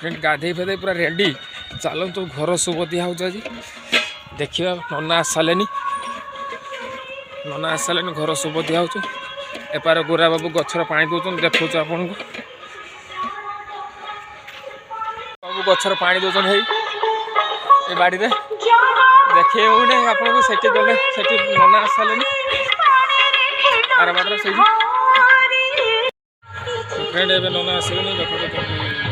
friend गाधे फेदे पूरा ready चलो तो घर शुभ दिया हो देखिए नना आस सारे नना आस सारे घर शुभ दिया हो एपार गोरा बाबू गछर पानी दौन देखो आपन को बाबू गछर पानी दौन है बाड़ी रे देखिए होने आपको सेठी गले सेठी नना आस सारे आर बाटर से फ्रेंड ए नना आसले देखो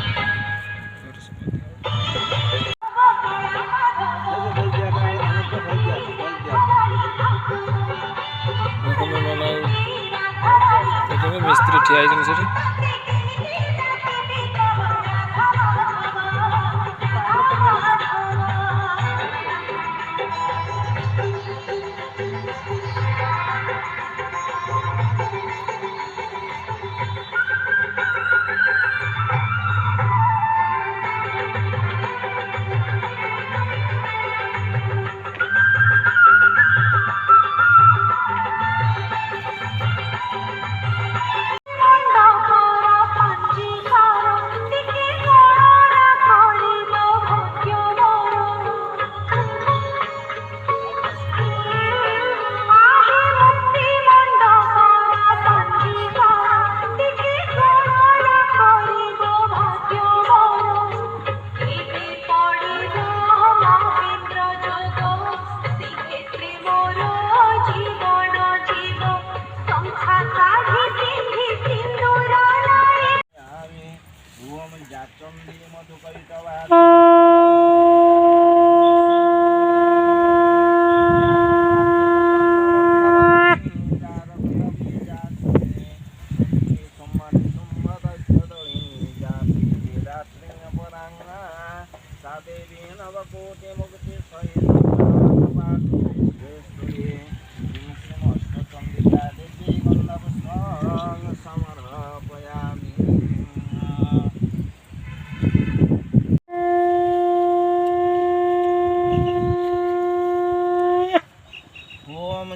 मिस्त्री ठिया से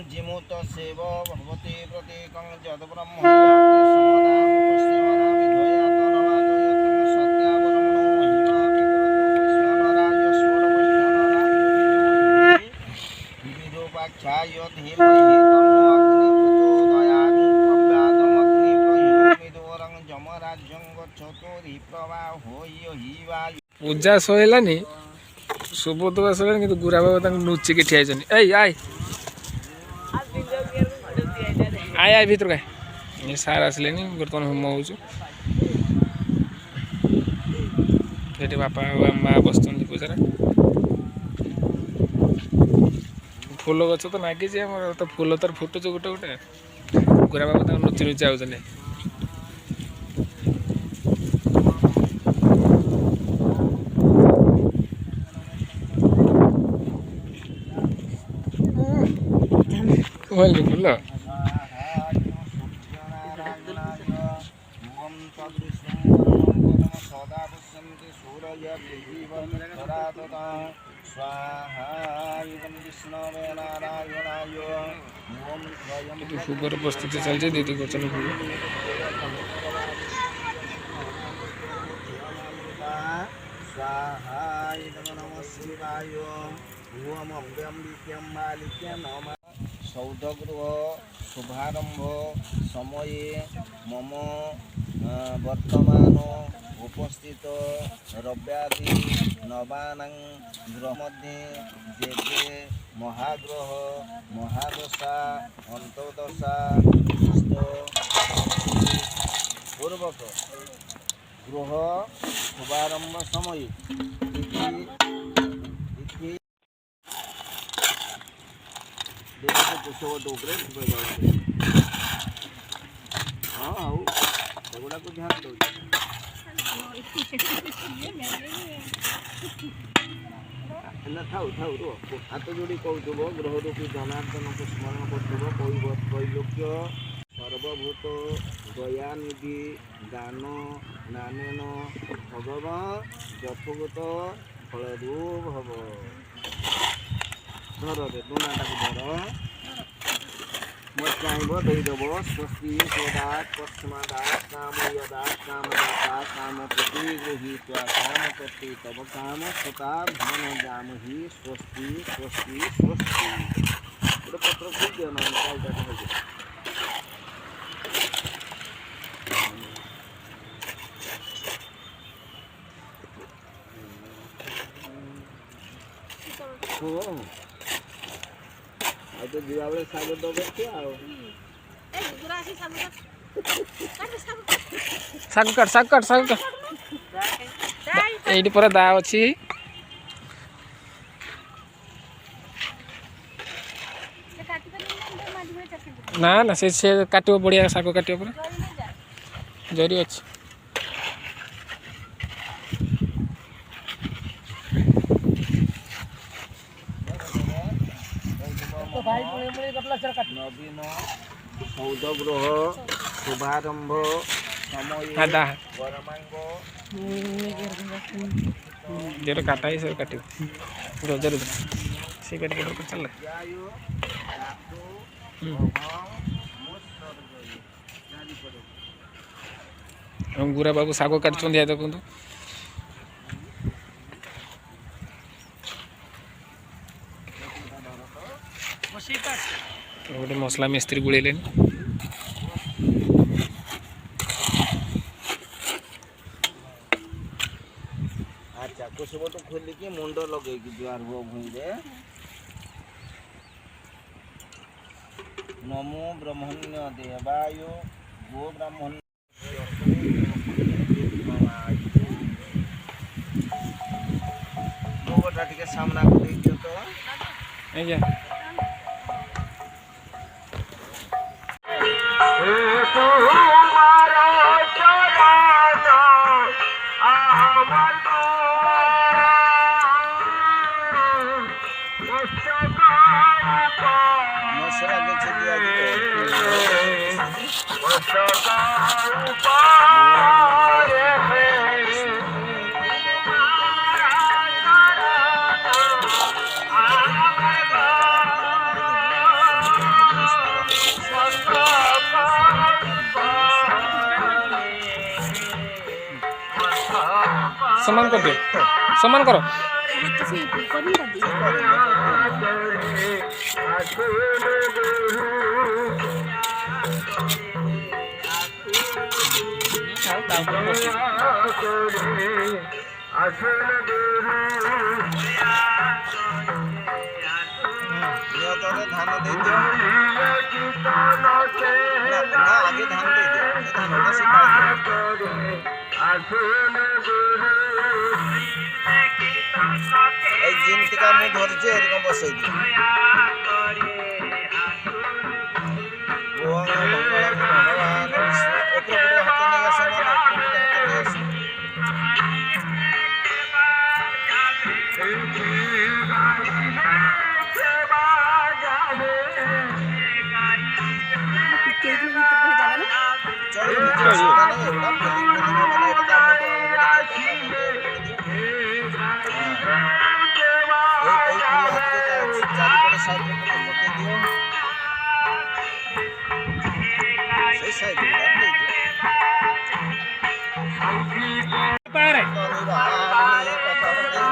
जिमुत सेव भगवती प्रतीकं जद ब्रह्म पूजा सैलानी सुबोध सैलानी कि गुरा बाबा नुचिक ठिया आय आय आय भीतर का सार आसले बर्तमान होम होटी बापा माँ बस पूजा फूल गच तो नागी तो फूल तार फुटुच गोटे गोटे गुरा बाबा नुची नुची आउे फूल फूबर प्रस्तुति चलती दीदी गोचन फूल सौदगृह शुभारंभ समये मम वर्तमान उपस्थित रव्यादि नवानां ग्रह मध्ये जे महाग्रह महादशा अंतर्दशा पूर्वक गृह शुभारंभ समय हाँ एगुड़ा को ध्यान दो थाऊ थाऊ रो हाथ जोड़ी कहूब ग्रह रूपी जनार्दन को स्मरण करैलोक्य सर्वभूत दयानिधि दान नानेन भगवान जपगत फलदू भव धर रे दोनाटा को धर मचाइब दैदब स्वस्ति सदात् तस्मादात् कामयदात् कामदाता कामपति गृहीत्वा कामपति तव काम सता धन जामहि स्वस्ति स्वस्ति स्वस्ति ଗୋଟେ ପତ୍ର ଖୋଲିଦିଅ ନା ଚାରିଟା ଖୋଲିଦିଅ ଆଉ ତ ଯିବାବେଳେ ଶାଗ ଦବ ଆଉ ଶାଗ କାଟ ଶାଗ କାଟ ଶାଗ କାଟ ଏଇଠି ପୁରା ଦା ଅଛି ନା ନା ସେ କାଟିବ ବଢ଼ିଆ ଶାଗ କାଟିବ ପୁରା ଜରି ଅଛି ନବୀନ ସୌଦଗ୍ରହ ଶୁଭାରମ୍ଭ ସମୟ ଗରମାଙ୍ଗ যেটা কাটাই সে কাটিব গজরে সে কাটি পড়ে চাল ଗୁରା ବାବୁ ଶାଗ କାଟୁଛନ୍ତି ଦେଖନ୍ତୁ ଗୋଟେ ମସଲା ମିସ୍ତ୍ରୀ ଗୁଳେଇଲେଣି ଚାକୁ ସବୁଠୁ ଖୋଲିକି ମୁଣ୍ଡ ଲଗେଇକି ଜୁହାର ହୁଅ ଭୂଇଁରେ ନମୋ ବ୍ରହ୍ମଣ୍ୟ ଦେବାୟ ଗୋ ବ୍ରାହ୍ମଣ୍ୟ ଗୋବରଟା ଟିକେ ସାମ୍ନାକୁ ଦେଇଦିଅ ତ ଆଜ୍ଞା ମସଲା କିଛି ଦିଆଯିବ समान कर दियो समान करो ଧାନ ଦେଇଦିଅ ଆଗେ ଧାନ ଦେଇଦିଅ ଧାନଟା ଏଇ ଯେମିତିକା ମୁଁ ଧରିଛି ଏରକମ ବସେଇଦିଅ ଭଗବାନ ଏପଟେ ହାତ ନେଇ ଆସ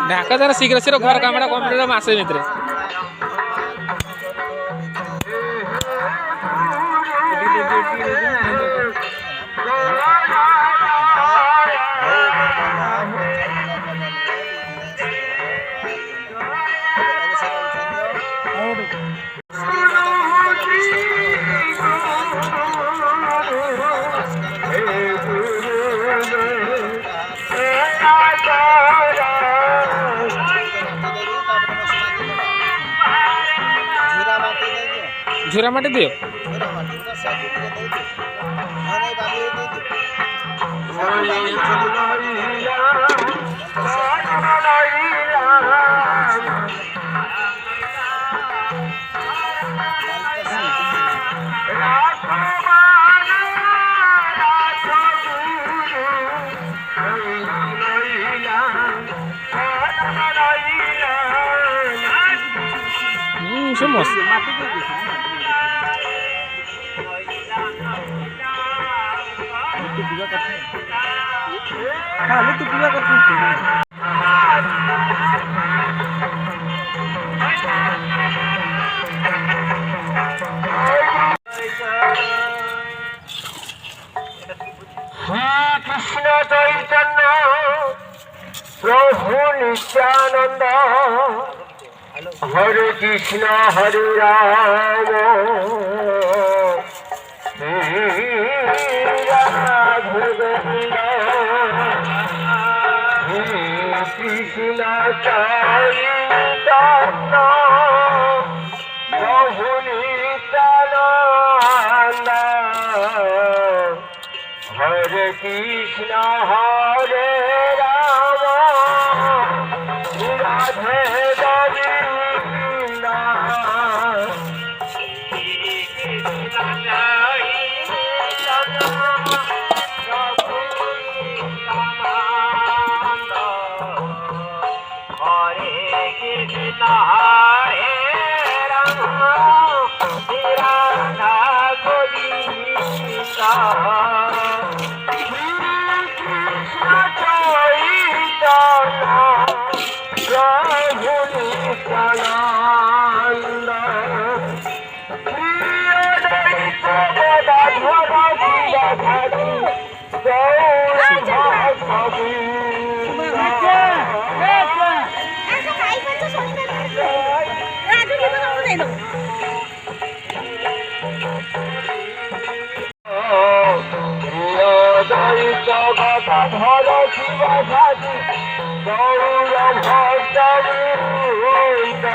ढाका जरा शीघ्र शीघ्र घर काम कम्प्लीट मासे भितर झुरा माटी दियो खाली तू पूजा कर কৃষ্ণ চৈতন্য প্রভু নিত্যানন্দ হরে কৃষ্ণ হরে রাম রাধে গোবিন্দ কৃষ্ণ চৈতন্য প্রভু নিত্যানন্দ হরে কৃষ্ণ হরে রাম রাধে গোবিন্দ হরে কৃষ্ণ হরে রাম রাধা গোবিন্দ জগৎ শিব সাধু গৌর ভক্ত বৃন্দ